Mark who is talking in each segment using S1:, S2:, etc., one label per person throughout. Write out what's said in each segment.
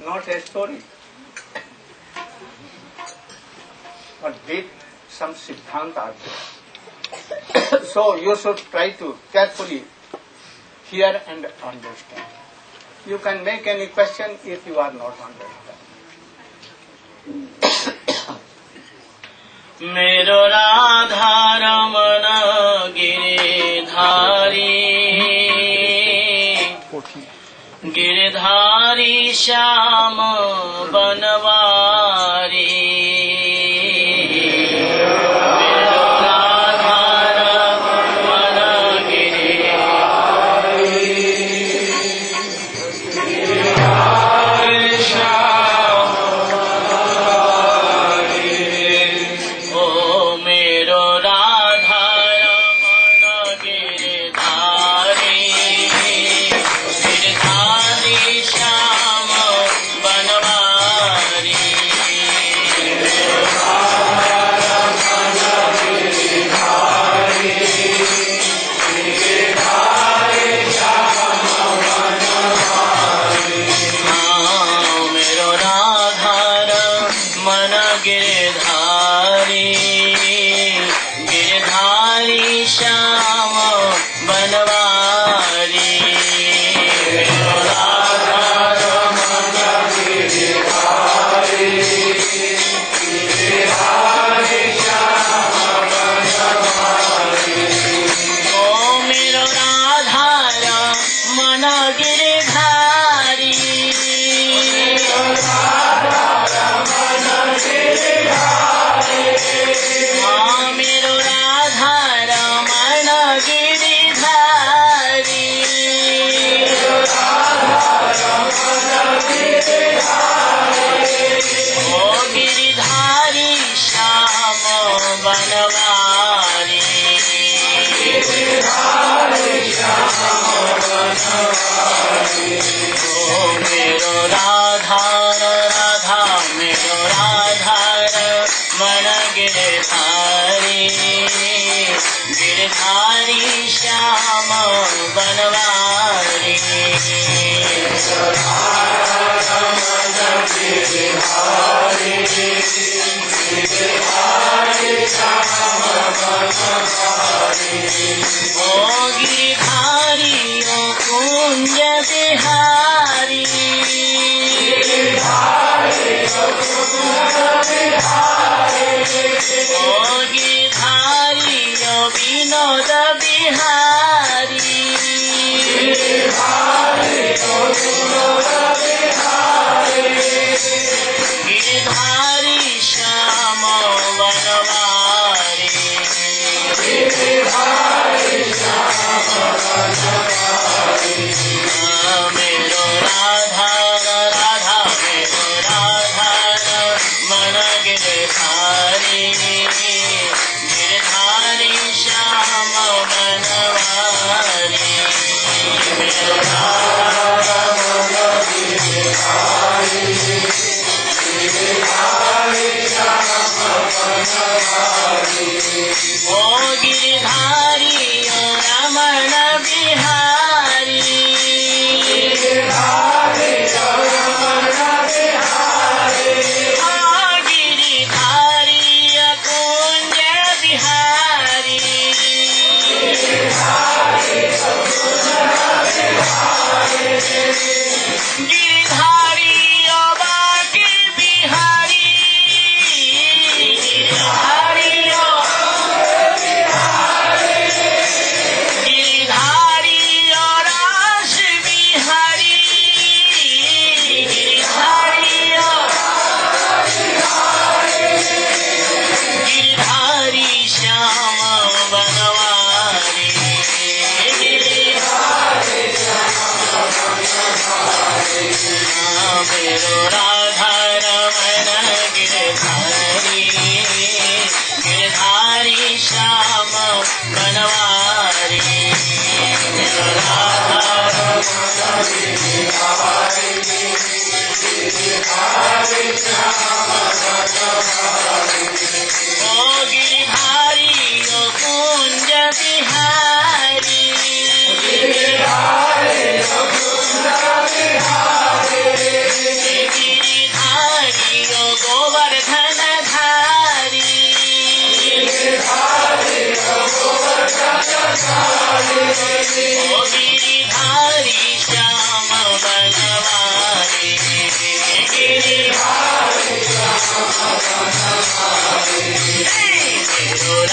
S1: not a story, but deep some siddhanta are there. So you should try to carefully hear and understand. You can make any question if you are not understand.
S2: मेरो राधा रमण गिरिधारी गिरधारी श्याम बनवारी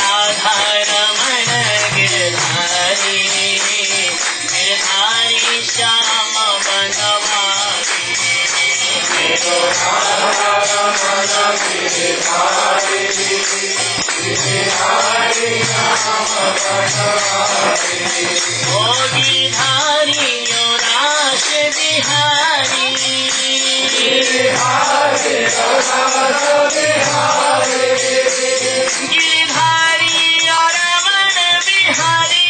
S2: राधा रमण गिरधारी गिरधारी श्याम बनवारी ओ गिरधारी रास बिहारी गिरधारी और रमण बिहारी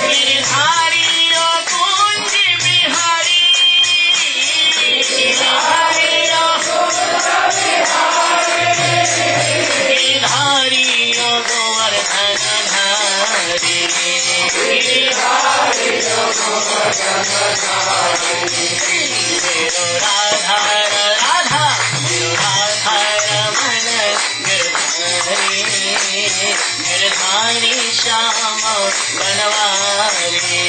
S2: गिरधारी और कुंज बिहारी गिरधारी और गोवर्धन धारी राधा राधा राधा रमण गिरधारी गिरधारी श्याम बनवारी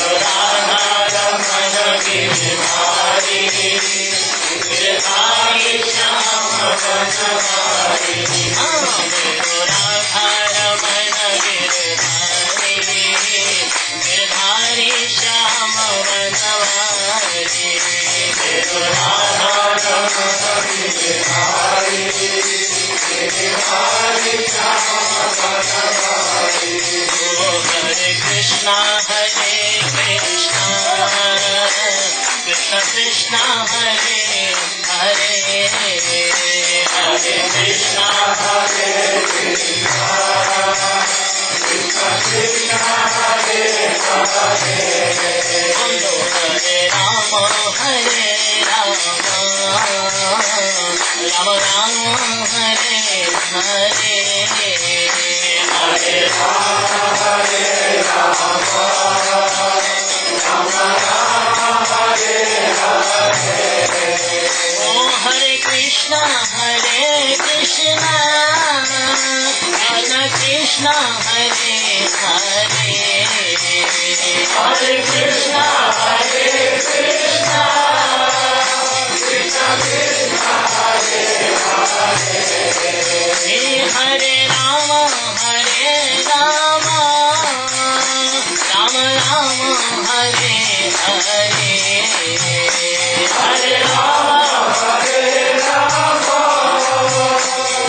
S2: राधा रमण गिरधारी गिरधारी श्याम बनवारी राधा रमण गिरधारी गिरधारी श्याम बनवारी राधा रमण गिरधारी गिरधारी श्याम बनवारी हरे कृष्णा कृष्ण कृष्ण हरे हरे हरे कृष्णा हरे कृष्णा कृष्ण कृष्ण हरे हरे हरे राम हरे राम राम राम हरे हरे हरे राम हरे राम राम राम हरे हरे ओ हरे कृष्णा कृष्ण कृष्ण हरे हरे हरे कृष्णा कृष्ण कृष्ण कृष्ण हरे हरे हरे राम राम राम राम हरे हरे हरे राम राम राम हरे हरे हरे कृष्णा कृष्ण कृष्ण कृष्ण हरे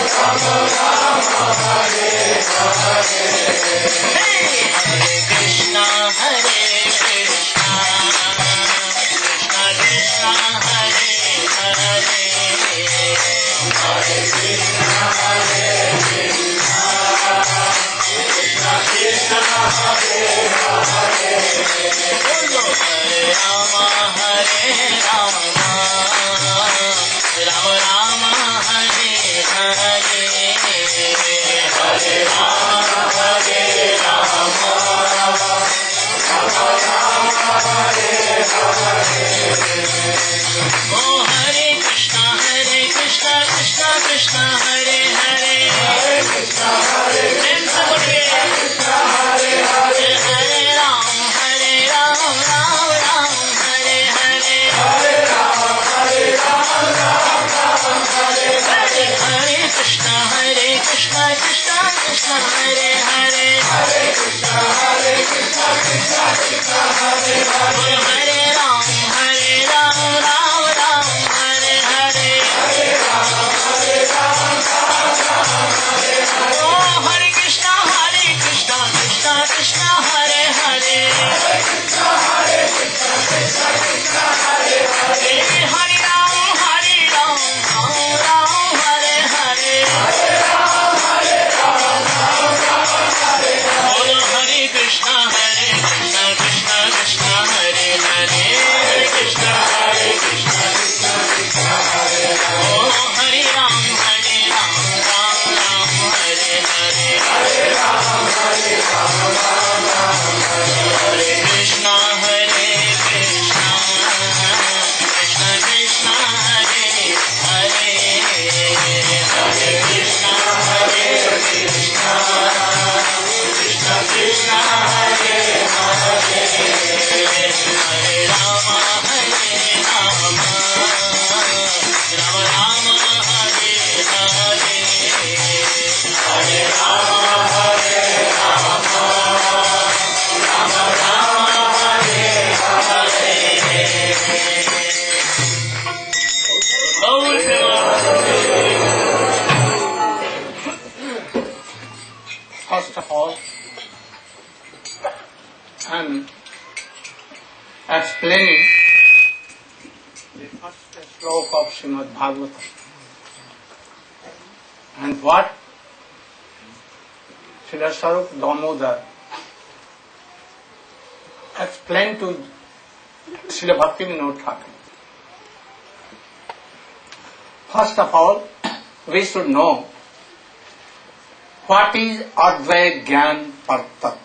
S2: हरे हरे कृष्णा कृष्ण कृष्ण हरे हरे बोलो हरे राम राम राम हरे हरे हरे राम राम राम हरे हरे ओ हरे कृष्णा कृष्ण कृष्ण हरे हरे हरे कृष्णा प्रेम से बोलिए हरे हरे हरे राम राम राम हरे हरे हरे राम राम हरे हरे हरे कृष्णा कृष्ण कृष्ण हरे हरे हरे कृष्णा कृष्ण कृष्ण हरे हरे हरे राम राम राम हरे हरे हरे राम हरे हरे ओ हरे कृष्णा कृष्ण कृष्ण हरे हरे हरे कृष्णा कृष्ण कृष्ण हरे हरे हरे राम राम हरे हरे हरे राम हरे बोलो हरे कृष्णा कृष्ण कृष्ण हरे हरे हरे कृष्णा कृष्ण कृष्ण हरे हरे ओ हरे राम राम राम हरे हरे हरे राम राम हरे
S1: am explaining the first sloka of Srimad Bhagavatam. And what Srila Sarup Damodar explained to Srila Bhaktivinoda Thakur. First of all, we should know what is Advaya Gyan Par Tattva.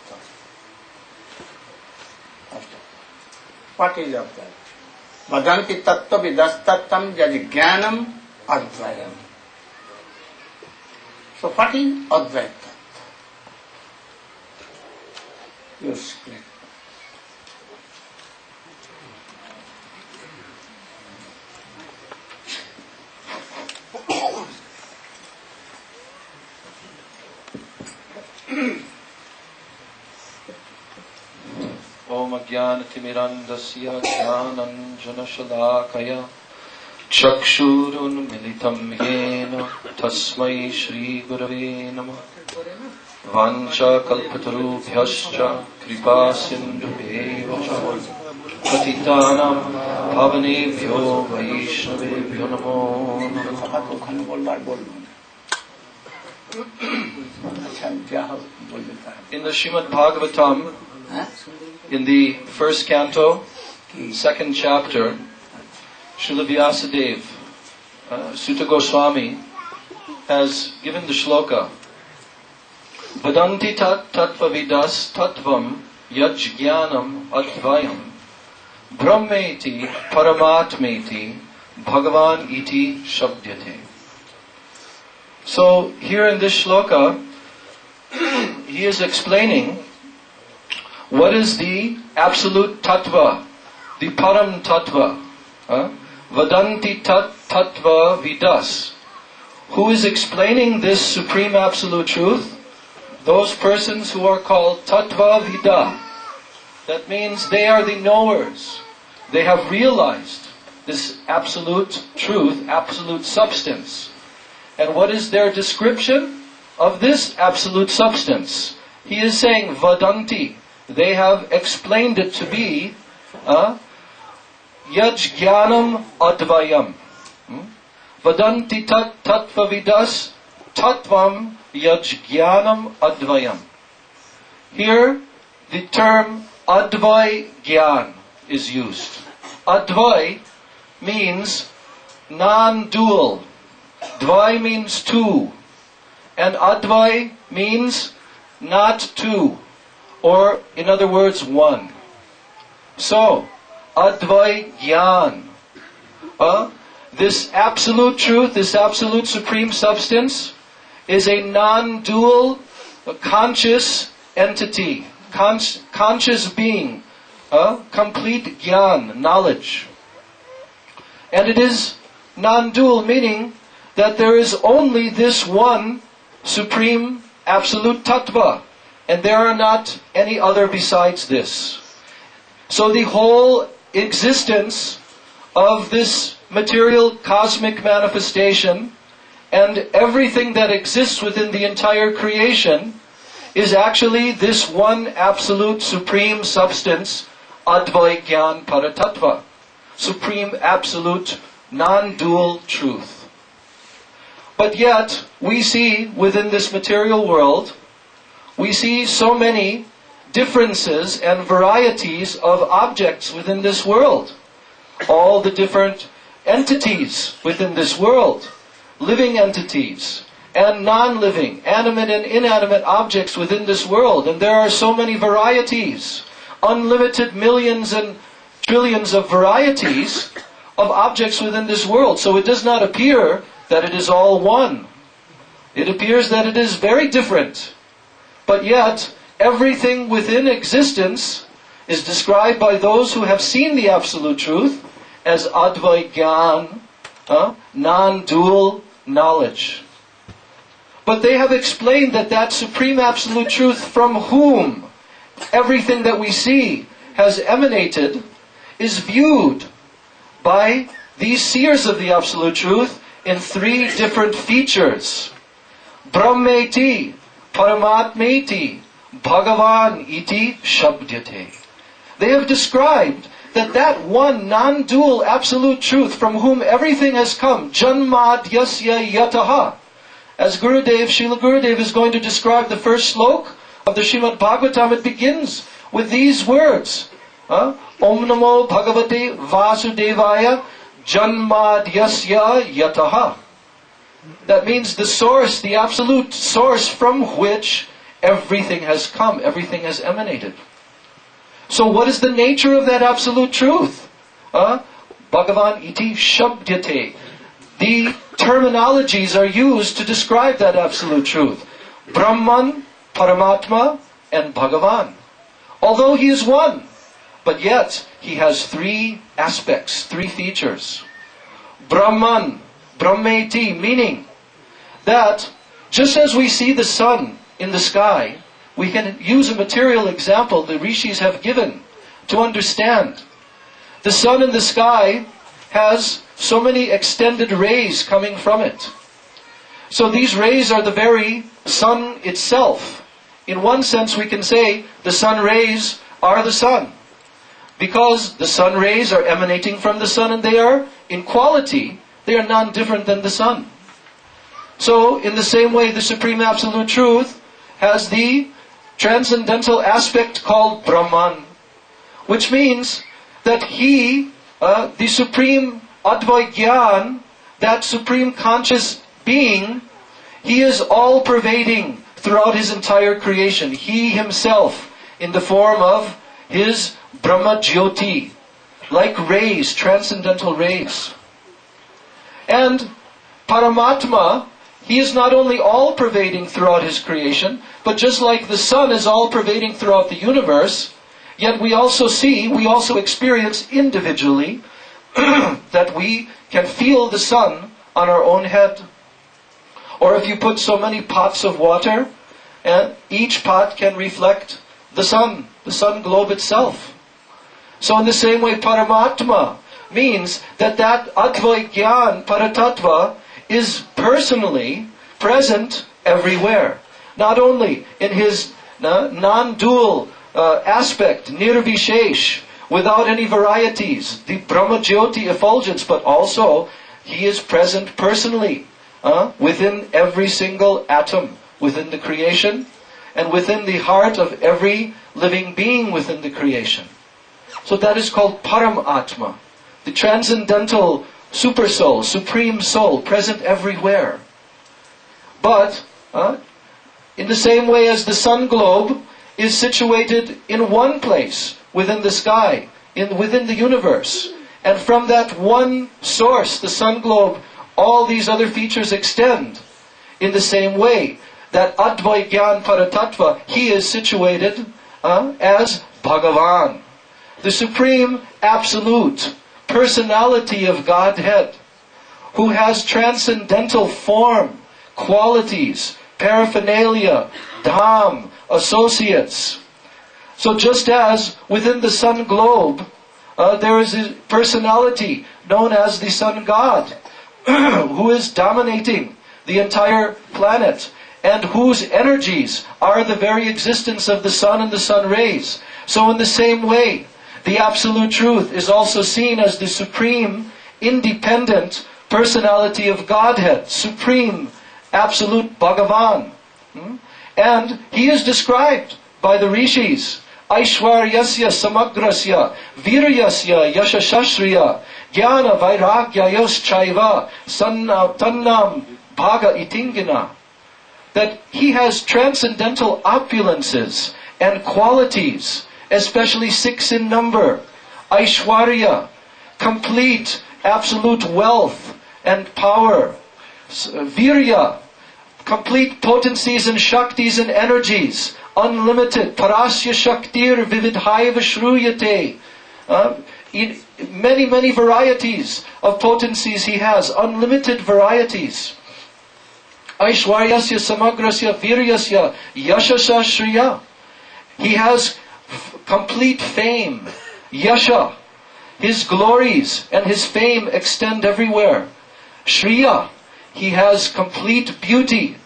S1: What is Advaya? Vadanti Tattva Vidastattam Jadi Jnanam Advayam. So what is Advaya Tattva? You explain.
S3: Om Ajnanatimirandasya Jnananjanashalakaya Chakshurun Militam Yena Tasmai Shri Gurave Namah Vancha Kalpatarubhyascha Kripa Sindhubheva Patitanam Pavanebhyo Vaishnavebhyo Namo In the Srimad Bhagavatam, in the first canto, second chapter, Srila Vyasadeva, Sutta Goswami, has given the shloka, Vadanti tat tattvavidas tattvam yajjnanam advayam brahmeti paramatmeti bhagavan iti shabdyate. So here in this shloka, he is explaining what is the absolute tattva, the param tattva. Vadanti tat tattva vidas. Who is explaining this supreme absolute truth? Those persons who are called tattva vida. That means they are the knowers. They have realized this absolute truth, absolute substance. And what is their description of this absolute substance? He is saying vadanti. They have explained it to be yajjnanam advayam. Vadanti tat tattvavidas tattvam yajjnanam advayam. Here, the term advay gyan is used. Advay means non-dual. Dvay means two. And advay means not two. Or, in other words, one. So, advay gyan. This absolute truth, this absolute supreme substance, is a non-dual, conscious entity, conscious being, complete gyan, knowledge. And it is non-dual, meaning that there is only this one supreme absolute tattva, and there are not any other besides this. So the whole existence of this material cosmic manifestation and everything that exists within the entire creation is actually this one absolute supreme substance, Advaya Gyan Paratattva, supreme absolute non-dual truth. But yet, we see within this material world, we see so many differences and varieties of objects within this world. All the different entities within this world, living entities and non-living, animate and inanimate objects within this world. And there are so many varieties, unlimited millions and trillions of varieties of objects within this world. So it does not appear that it is all one. It appears that it is very different. But yet, everything within existence is described by those who have seen the Absolute Truth as Advaya Gyan, non-dual knowledge. But they have explained that that Supreme Absolute Truth from whom everything that we see has emanated is viewed by these seers of the Absolute Truth in three different features. Brahmeti, Paramatmeti, Bhagavan iti shabdyate. They have described that one non-dual absolute truth from whom everything has come, janmadhyasya yataha. As Srila Gurudev is going to describe the first slok of the Srimad Bhagavatam, it begins with these words. Om Namo Bhagavate Vasudevaya Janmadhyasya Yataha. That means the source, the absolute source from which everything has come, everything has emanated. So what is the nature of that absolute truth? Bhagavan iti shabdyate. The terminologies are used to describe that absolute truth. Brahman, Paramatma, and Bhagavan. Although he is one, but yet he has three aspects, three features. Brahman, Brahmeti, meaning that just as we see the sun in the sky, we can use a material example the rishis have given to understand. The sun in the sky has so many extended rays coming from it. So these rays are the very sun itself. In one sense we can say the sun rays are the sun, because the sun rays are emanating from the sun and they are, in quality, they are none different than the sun. So in the same way the Supreme Absolute Truth has the transcendental aspect called Brahman, which means that he, the Supreme Advaigyan, that Supreme Conscious Being, he is all-pervading throughout his entire creation. He himself, in the form of his Brahma Jyoti, like rays, transcendental rays. And Paramatma, he is not only all-pervading throughout his creation, but just like the sun is all-pervading throughout the universe, yet we also experience individually that we can feel the sun on our own head. Or if you put so many pots of water, each pot can reflect the sun globe itself. So in the same way, Paramatma means that Advaigyan Paratattva is personally present everywhere. Not only in his non-dual aspect, nirvishesh, without any varieties, the Brahma Jyoti effulgence, but also he is present personally within every single atom within the creation and within the heart of every living being within the creation. So that is called Paramatma, the transcendental super soul, supreme soul, present everywhere. But in the same way as the sun globe is situated in one place within the sky, within the universe, and from that one source, the sun globe, all these other features extend. In the same way, that Advaigyan Paratattva, he is situated as Bhagavan, the Supreme Absolute Personality of Godhead, who has transcendental form, qualities, paraphernalia, dham, associates. So just as within the sun globe, there is a personality known as the sun god, who is dominating the entire planet, and whose energies are the very existence of the sun and the sun rays. So in the same way, the Absolute Truth is also seen as the supreme, independent personality of Godhead, Supreme, Absolute Bhagavan. And he is described by the rishis, Aishwaryasya Samagrasya, Viryasya Yashashashriya, Jnana Vairagya Yoschaiva, Tannam Bhaga Itingina. That he has transcendental opulences and qualities, especially 6 in number. Aishwarya, complete, absolute wealth and power. Virya, complete potencies and shaktis and energies, unlimited. Parasya Shaktir Vividhaiva Shruyate. Many, many varieties of potencies he has, unlimited varieties. Aishwaryasya Samagrasya Viryasya Yashasha Shriya. He has complete fame, Yasha. His glories and his fame extend everywhere. Shriya, he has complete beauty.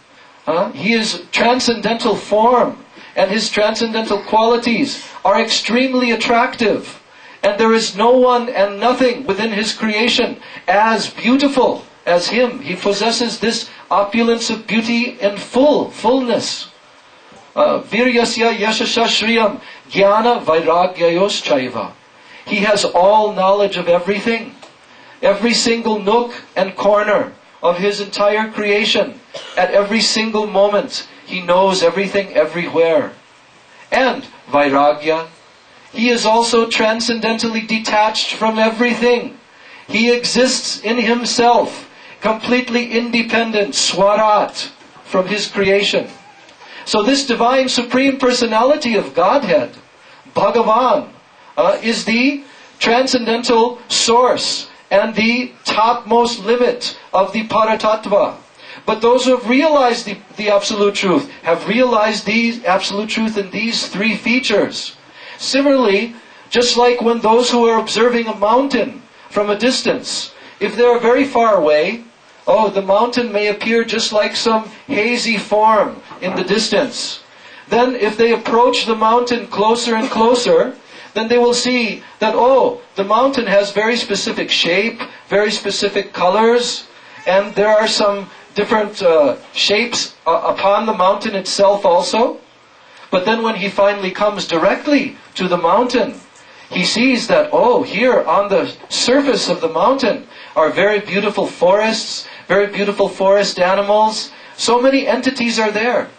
S3: He is transcendental form. and His transcendental qualities are extremely attractive. And there is no one and nothing within His creation as beautiful as Him. He possesses this opulence of beauty in fullness. Viryasya yashasha shriyam jnana vairagyayos chaiva. He has all knowledge of everything. Every single nook and corner of His entire creation. At every single moment, He knows everything everywhere. And vairagya, He is also transcendentally detached from everything. He exists in Himself, completely independent, swarat, from His creation. So this Divine Supreme Personality of Godhead, Bhagavan, is the transcendental source and the topmost limit of the Paratattva. But those who have realized the Absolute Truth have realized the Absolute Truth in these three features. Similarly, just like when those who are observing a mountain from a distance, if they are very far away, the mountain may appear just like some hazy form in the distance. Then if they approach the mountain closer and closer, then they will see that, the mountain has very specific shape, very specific colors, and there are some different shapes upon the mountain itself also. But then when he finally comes directly to the mountain, he sees that, here on the surface of the mountain are very beautiful forests, very beautiful forest animals. So many entities are there.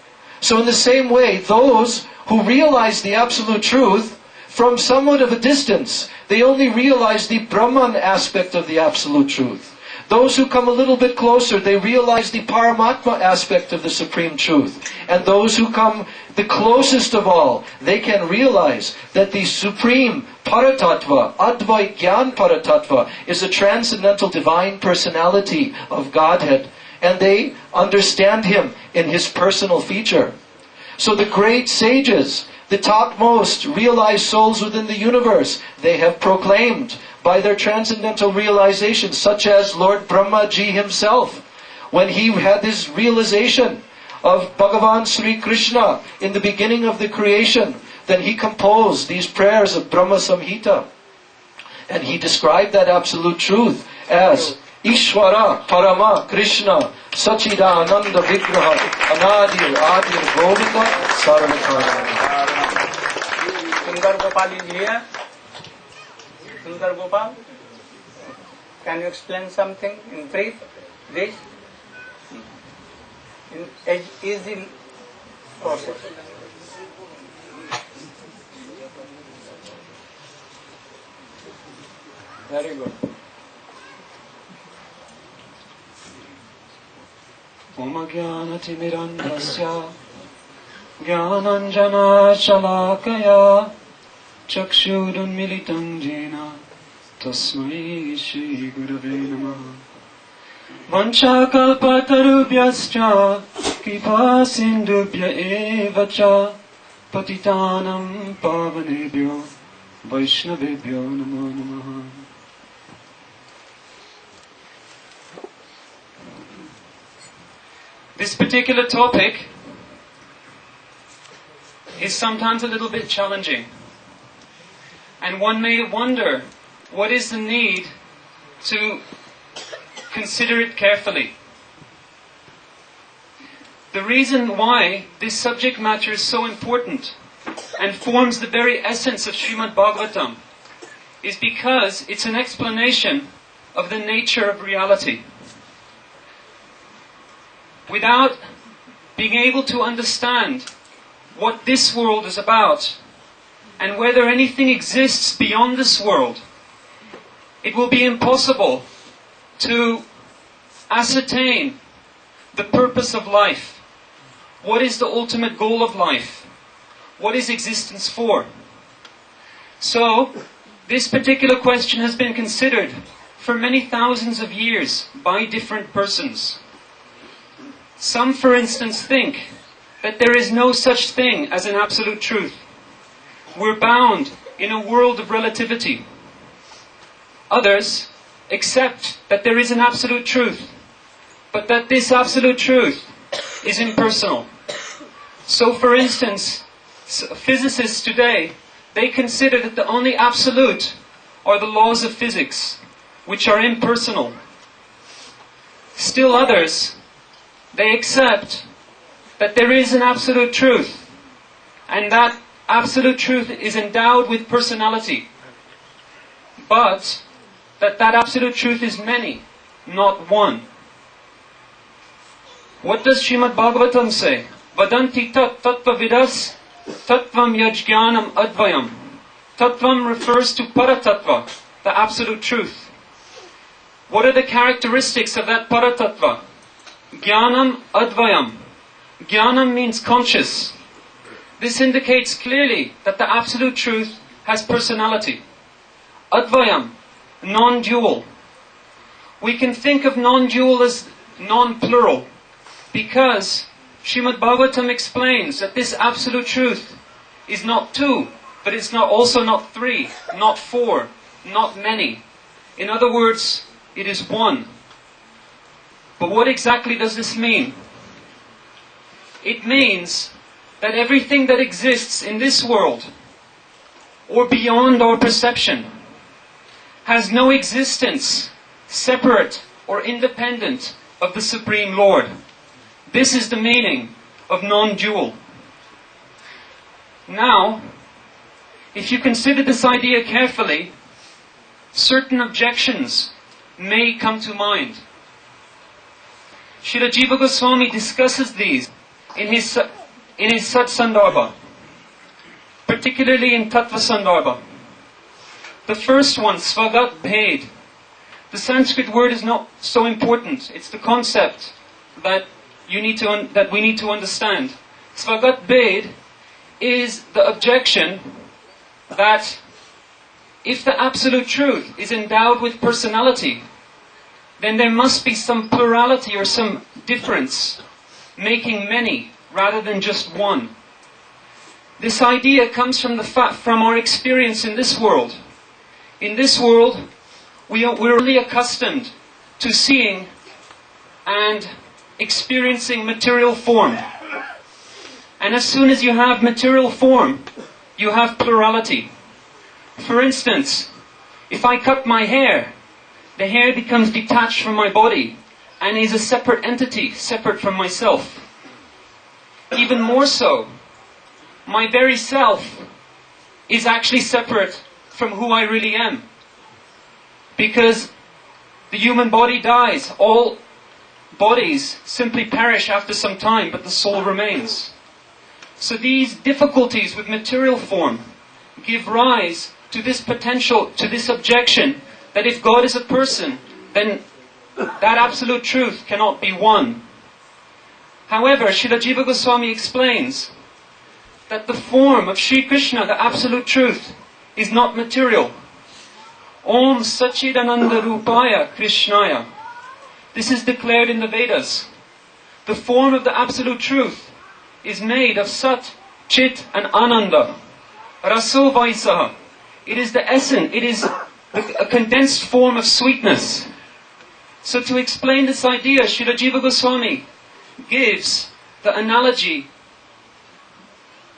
S3: So in the same way, those who realize the Absolute Truth, from somewhat of a distance, they only realize the Brahman aspect of the Absolute Truth. Those who come a little bit closer, they realize the Paramatma aspect of the Supreme Truth. And those who come the closest of all, they can realize that the Supreme Paratattva, Advait Gyan Paratattva, is a transcendental Divine Personality of Godhead. And they understand Him in His personal feature. So the great sages, the topmost realized souls within the universe, they have proclaimed by their transcendental realizations, such as Lord Brahmaji himself, when he had this realization of Bhagavan Sri Krishna in the beginning of the creation, then he composed these prayers of Brahma Samhita. And he described that Absolute Truth as Ishvara Parama Krishna Sachidananda Vigraha Anadir Adir Govinda Saranakara.
S1: Sundar Gopal is here. Sundar Gopal, can you explain something in brief? This in easy process. Very good.
S4: Om Jnanatimirandhasya Jnananjana Shalakaya Chakshurunmilitam Jena Tasmai Shri Gurave Namaha Vanchakalpatarubhyascha Kripa Sindhubhya Evacha Patitanam Pavanebhyo Vaishnavebhyo Namo Namaha. This particular topic is sometimes a little bit challenging. And one may wonder, what is the need to consider it carefully? The reason why this subject matter is so important and forms the very essence of Srimad Bhagavatam is because it's an explanation of the nature of reality. Without being able to understand what this world is about and whether anything exists beyond this world, it will be impossible to ascertain the purpose of life. What is the ultimate goal of life? What is existence for? So, this particular question has been considered for many thousands of years by different persons. Some, for instance, think that there is no such thing as an absolute truth. We're bound in a world of relativity. Others accept that there is an absolute truth, but that this absolute truth is impersonal. So, for instance, physicists today, they consider that the only absolute are the laws of physics, which are impersonal. Still others, they accept that there is an absolute truth, and that absolute truth is endowed with personality, but that absolute truth is many, not one. What does Srimad Bhagavatam say? Vadanti tat tattva vidas tattvam yajnanam advayam. Tattvam refers to paratattva, the absolute truth. What are the characteristics of that paratattva? Jnanam advayam. Jnanam means conscious. This indicates clearly that the absolute truth has personality. Advayam, non-dual. We can think of non-dual as non-plural, because Srimad Bhagavatam explains that this absolute truth is not two, but it's also not three, not four, not many. In other words, it is one. But what exactly does this mean? It means that everything that exists in this world, or beyond our perception, has no existence separate or independent of the Supreme Lord. This is the meaning of non-dual. Now, if you consider this idea carefully, certain objections may come to mind. Srila Jiva Goswami discusses these in his Sat Sandarbha, particularly in Tattva Sandarbha. The first one, Svagat Bhed. The Sanskrit word is not so important. It's the concept that we need to understand. Svagat Bhed is the objection that if the absolute truth is endowed with personality, then there must be some plurality or some difference, making many rather than just one. This idea comes from our experience in this world. In this world, we're only accustomed to seeing and experiencing material form. And as soon as you have material form, you have plurality. For instance, if I cut my hair, the hair becomes detached from my body and is a separate entity, separate from myself. Even more so, my very self is actually separate from who I really am. Because the human body dies. All bodies simply perish after some time, but the soul remains. So these difficulties with material form give rise to this potential, to this objection, that if God is a person, then that absolute truth cannot be one. However, Srila Jiva Goswami explains that the form of Sri Krishna, the absolute truth, is not material. Om Sachidananda Rupaya Krishnaya. This is declared in the Vedas. The form of the absolute truth is made of Sat, Chit and Ananda. Raso Vaisaha. It is the essence, it is a condensed form of sweetness. So to explain this idea, Srila Jiva Goswami gives the analogy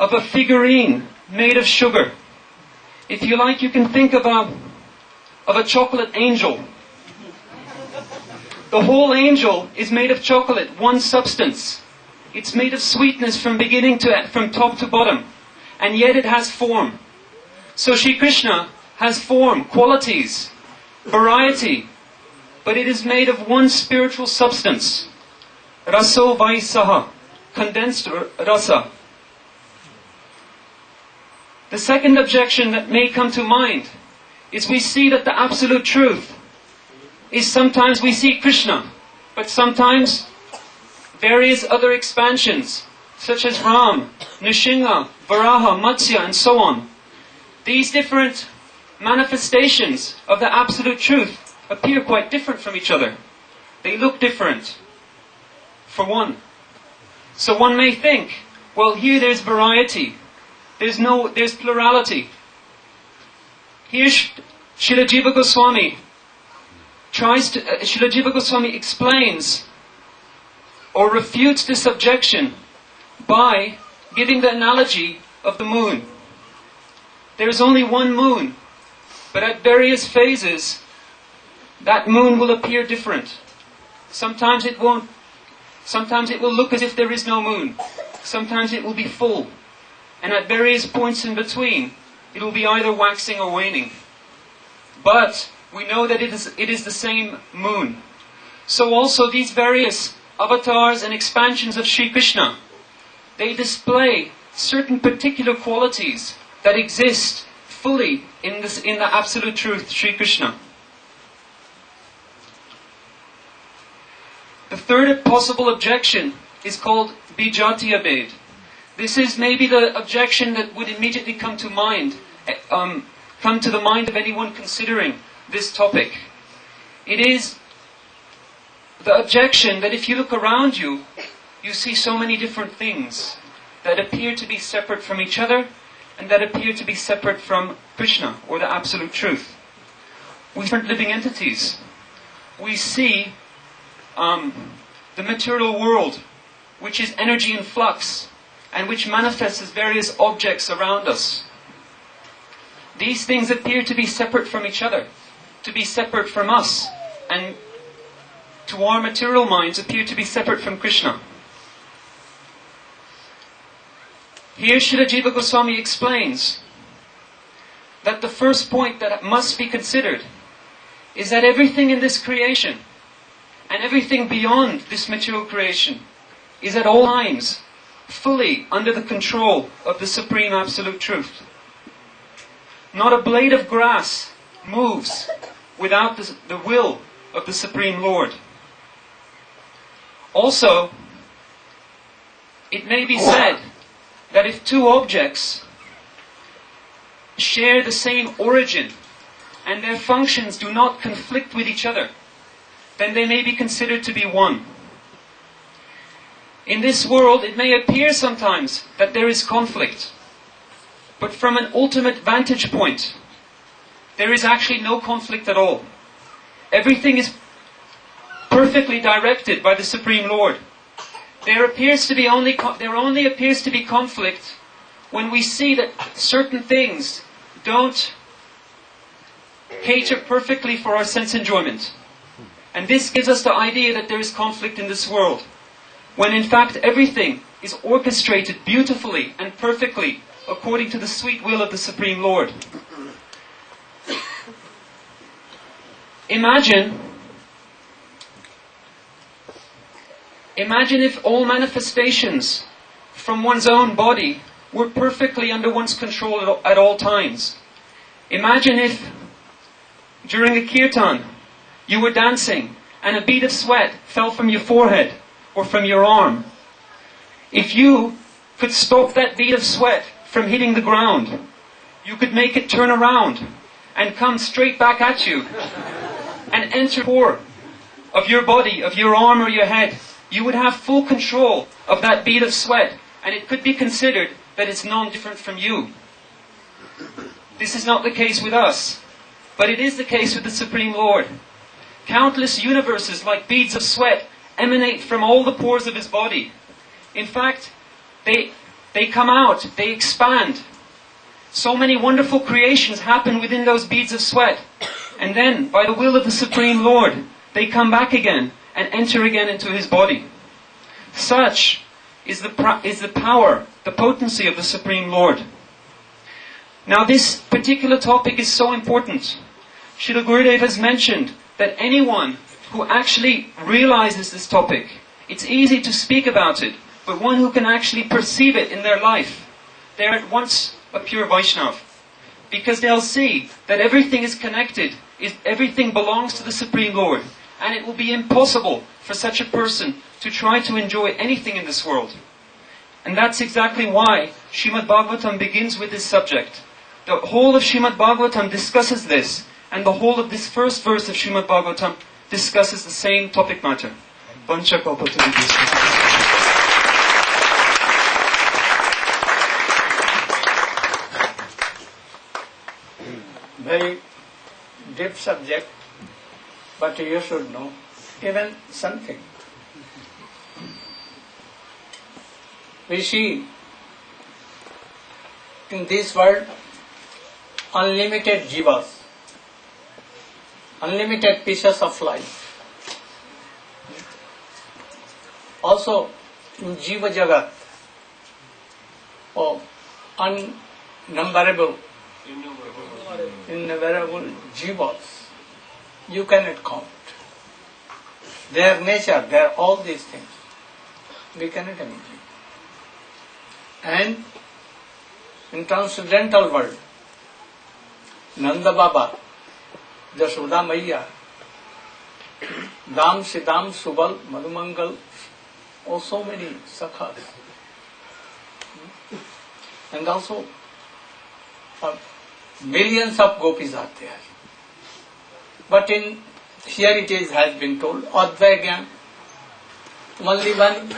S4: of a figurine made of sugar. If you like, you can think of a chocolate angel. The whole angel is made of chocolate, one substance. It's made of sweetness from top to bottom. And yet it has form. So Sri Krishna has form, qualities, variety, but it is made of one spiritual substance. Raso Vaisaha, condensed rasa. The second objection that may come to mind is we see that the absolute truth is sometimes we see Krishna, but sometimes various other expansions, such as Ram, Nrsimha, Varaha, Matsya, and so on. These different manifestations of the absolute truth appear quite different from each other. They look different, for one. So one may think, well, here there's variety. There's plurality. Here Srila Jiva Goswami explains or refutes this objection by giving the analogy of the moon. There is only one moon, but at various phases, that moon will appear different. Sometimes it won't. Sometimes it will look as if there is no moon. Sometimes it will be full. And at various points in between, it will be either waxing or waning. But we know that it is the same moon. So also these various avatars and expansions of Sri Krishna, they display certain particular qualities that exist fully in the absolute truth, Sri Krishna. The third possible objection is called Bijatiya Bhed. This is maybe the objection that would immediately come to the mind of anyone considering this topic. It is the objection that if you look around you, you see so many different things that appear to be separate from each other and that appear to be separate from Krishna, or the absolute truth. We see different living entities. We see the material world, which is energy in flux, and which manifests as various objects around us. These things appear to be separate from each other, to be separate from us, and to our material minds appear to be separate from Krishna. Here Srila Jiva Goswami explains that the first point that must be considered is that everything in this creation and everything beyond this material creation is at all times fully under the control of the Supreme Absolute Truth. Not a blade of grass moves without the will of the Supreme Lord. Also, it may be said that if two objects share the same origin and their functions do not conflict with each other, then they may be considered to be one. In this world, it may appear sometimes that there is conflict, but from an ultimate vantage point, there is actually no conflict at all. Everything is perfectly directed by the Supreme Lord. There only appears to be conflict when we see that certain things don't cater perfectly for our sense enjoyment. And this gives us the idea that there is conflict in this world, when in fact everything is orchestrated beautifully and perfectly according to the sweet will of the Supreme Lord. Imagine if all manifestations from one's own body were perfectly under one's control at all times. Imagine if during a kirtan you were dancing and a bead of sweat fell from your forehead or from your arm. If you could stop that bead of sweat from hitting the ground, you could make it turn around and come straight back at you and enter the core of your body, of your arm or your head. You would have full control of that bead of sweat, and it could be considered that it's non-different from you. This is not the case with us, but it is the case with the Supreme Lord. Countless universes like beads of sweat emanate from all the pores of His body. In fact, they come out, they expand. So many wonderful creations happen within those beads of sweat. And then, by the will of the Supreme Lord, they come back again and enter again into His body. Such is the power, the potency of the Supreme Lord. Now this particular topic is so important. Srila Gurudev has mentioned that anyone who actually realizes this topic, it's easy to speak about it, but one who can actually perceive it in their life, they're at once a pure Vaishnava. Because they'll see that everything is connected, everything belongs to the Supreme Lord. And it will be impossible for such a person to try to enjoy anything in this world. And that's exactly why Srimad Bhagavatam begins with this subject. The whole of Srimad Bhagavatam discusses this, and the whole of this first verse of Srimad Bhagavatam discusses the same topic matter.
S1: Very deep subject, but you should know even something. We see in this world unlimited jivas, unlimited pieces of life. Also in Jiva Jagat, unnumberable, innumerable jivas, you cannot count. Their nature, their all these things, we cannot imagine. And in transcendental world, Nanda Baba, Jashoda Maiya, Dam Sidam Subal Madhumangal, oh so many sakhas. And also millions of gopis are there. But in here it is has been told, Advaigyan, only one.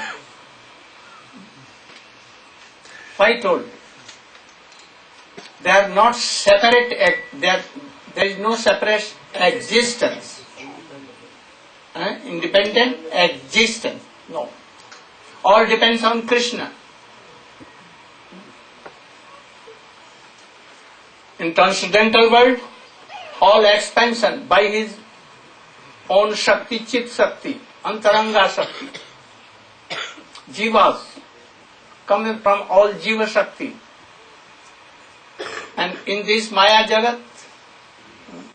S1: Why told? They are not separate, there is no separate existence. Independent existence. No. All depends on Krishna. In transcendental world, all expansion by his own Shakti, Chit Shakti, Antaranga Shakti. Jivas coming from all Jiva Shakti. And in this Maya Jagat,